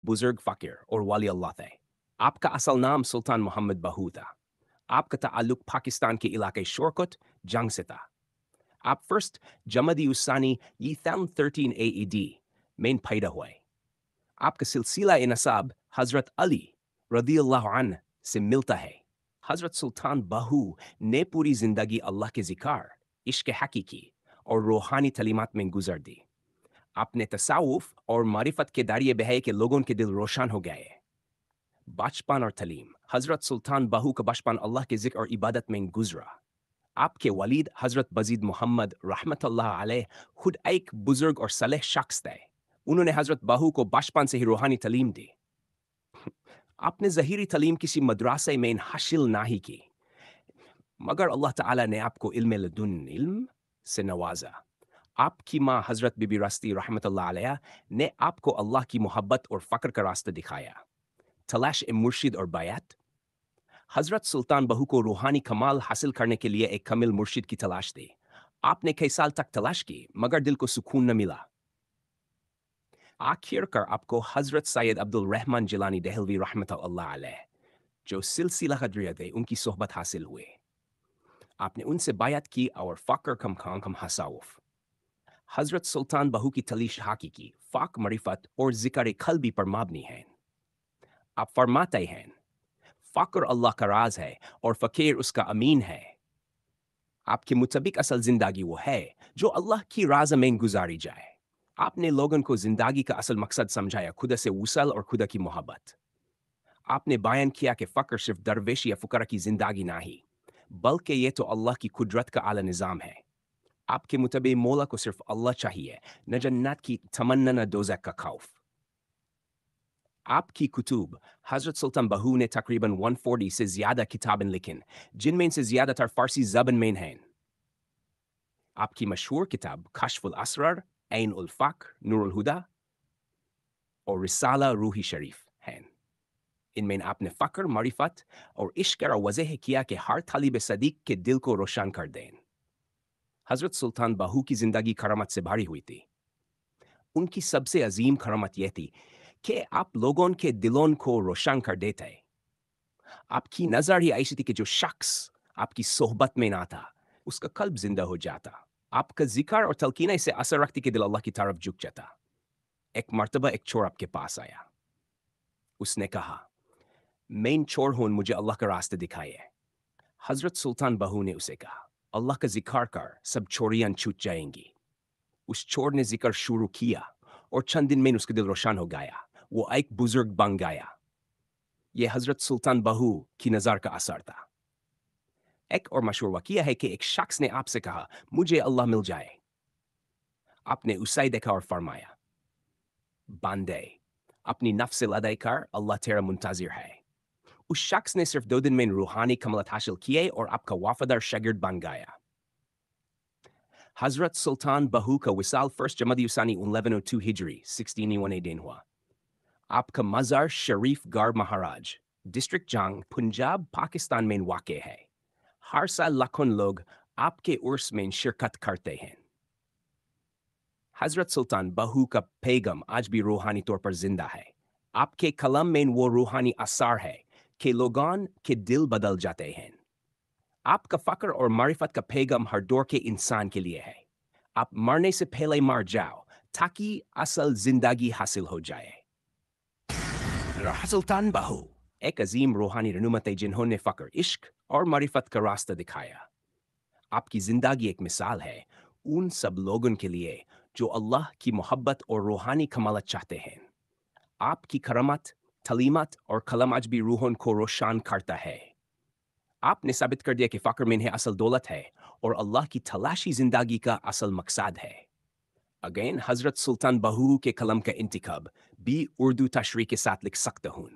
बुजुर्ग फ़कीर और वाली अल्लाह थे। आपका असल नाम सुल्तान मोहम्मद बहू था। आपका ताल्लुक पाकिस्तान के इलाके शोरकुट, जंग से था। आप फर्स्ट जमदी उसानी ये 13 AED में पैदा हुए। आपका सिलसिला नसाब हज़रत अली रदियल्लाहु अन्हु से मिलता है। हज़रत सुल्तान बहू ने पूरी ज़िंदगी अल्लाह के ज़िक्र, इश्क हकीकी और रूहानी तलीमात में गुजर दी। आपने तसावुफ़ और मारिफत के दायरे बहे के लोगों के दिल रोशन हो गए। बचपन और तलीम हज़रत सुल्तान बहू का बचपन अल्लाह के ज़िक्र और इबादत में गुजरा। आपके वलीद हज़रत बज़ीद मोहम्मद रहमतुल्लाह अलैह खुद एक बुज़ुर्ग और सलेह शख्स थे। उन्होंने हज़रत बहू को बचपन से ही रूहानी तालीम दी। आपने ज़हीरी तालीम किसी मदरसे में हासिल नहीं की, मगर अल्लाह ताला ने आपको इल्म लदुन इल्म से नवाजा। आपकी माँ हज़रत बीबी रस्ती रहमतुल्लाह अलैहा ने आपको अल्लाह की मोहब्बत और फ़क्र का रास्ता दिखाया। तलाश ए मुर्शिद और बैत हज़रत सुल्तान बहू को रूहानी कमाल हासिल करने के लिए एक कमिल मुर्शिद की तलाश थी। आपने कई साल तक तलाश की, मगर दिल को सुकून न मिला। आखिरकार आपको हज़रत सैयद अब्दुल रहमान जिलानी दहलवी रहमतुल्लाह अलैह, जो सिलसिला क़दरिया थे, उनकी सोहबत हासिल हुए। आपने उनसे बायत की और फ़क्र कम हसाउफ़। हज़रत सुल्तान बहू की तलीश हकीकी, फ़ाक मरिफत और ज़िक्र क़ल्बी पर मबनी है। आप फरमाते हैं, फ़क्र अल्लाह का राज है और फ़कीर उसका अमीन है। आपके मुताबिक असल ज़िंदगी वो है जो अल्लाह की राज़ में गुजारी जाए। आपने लोगों को ज़िंदगी का असल मकसद समझाया, खुदा से वसल और खुदा की मोहब्बत। आपने बयान किया कि फ़क्र सिर्फ दरवेश या फ़ुकरा की ज़िंदगी नहीं, बल्कि ये तो अल्लाह की कुदरत का आला निज़ाम है। आपके मुताबिक मौला को सिर्फ अल्लाह चाहिए, न जन्नत की तमन्ना न दोज़ख का खौफ। आपकी कुतुब हज़रत सुल्तान बहू ने तकरीबन 140 से ज़्यादा किताबें लिखीं, जिनमें से ज़्यादातर फ़ारसी ज़बान में हैं। आपकी मशहूर किताब कश्फुल असरार, ऐन उल फ़क्र, नूरुल हुदा और रिसाला रूही शरीफ हैं। इनमें आपने फ़क्र, मारिफत और इश्क का वज़ह किया कि हर तालिब सदीक के दिल को रोशन कर दें। हज़रत सुल्तान बहू की ज़िंदगी करामत से भरी हुई थी। उनकी सबसे अजीम करामत यह थी कि आप लोगों के दिलों को रोशन कर देते। आपकी नज़र ही ऐसी थी कि जो शख्स आपकी सोहबत में ना था, उसका कल्ब जिंदा हो जाता। आपका ज़िक्र और तलकीन ऐसे असर रखती कि दिल अल्लाह की तरफ झुक जाता। एक मर्तबा एक चोर आपके पास आया। उसने कहा, मैं चोर हूँ, मुझे अल्लाह का रास्ता दिखाइए। हज़रत सुल्तान बहू ने उसे कहा, अल्लाह का ज़िक्र कर, सब चोरियां छूट जाएंगी। उस चोर ने ज़िक्र शुरू किया और चंद दिन में उसका दिल रोशन हो गया। वो एक बुजुर्ग बन गया। ये हज़रत सुल्तान बहू की नज़र का असर था। एक और मशहूर वाक़या है कि एक शख्स ने आपसे कहा, मुझे अल्लाह मिल जाए। आपने उसे देखा और फरमाया, बंदे, अपनी नफ्स से लड़ाई कर, अल्लाह तेरा मुंतज़िर है। उस शख्स ने सिर्फ 2 दिन में रूहानी कमालत हासिल किए और आपका वफ़ादार शागिर्द बन गया। हज़रत सुल्तान बहू का विसाल 1 जमदी उसानी 1102 हिजरी 1601 दिन हुआ। आपका मज़ार शरीफ गढ़ महाराज, डिस्ट्रिक्ट जंग, पंजाब, पाकिस्तान में वाक़ है। हर साल लाखों लोग आपके उर्स में शिरकत करते हैं। हज़रत सुल्तान बहू का पैगाम आज भी रूहानी तौर पर जिंदा है। आपके कलम में वो रूहानी असर है कि लोगों के दिल बदल जाते हैं। आपका फ़क्र और मारिफत का पैगाम हर दौर के इंसान के लिए है। आप मरने से पहले मर जाओ ताकि असल जिंदगी हासिल हो जाए। सुल्तान बहू एक अजीम रूहानी रहनुमा थे जिन्होंने फ़क्र, इश्क और मारिफत का रास्ता दिखाया। आपकी ज़िंदगी एक मिसाल है उन सब लोगों के लिए जो अल्लाह की मोहब्बत और रूहानी कमालत चाहते हैं। आपकी करामत, तलीमत और कलम आज भी रूहों को रोशन करता है। आपने साबित कर दिया कि फ़क्र में असल दौलत है और अल्लाह की तलाशी ज़िंदगी का असल मकसद है। अगेन हज़रत सुल्तान बहू के कलम का इंतखाब भी उर्दू तशरीह के साथ लिख सकता हूँ।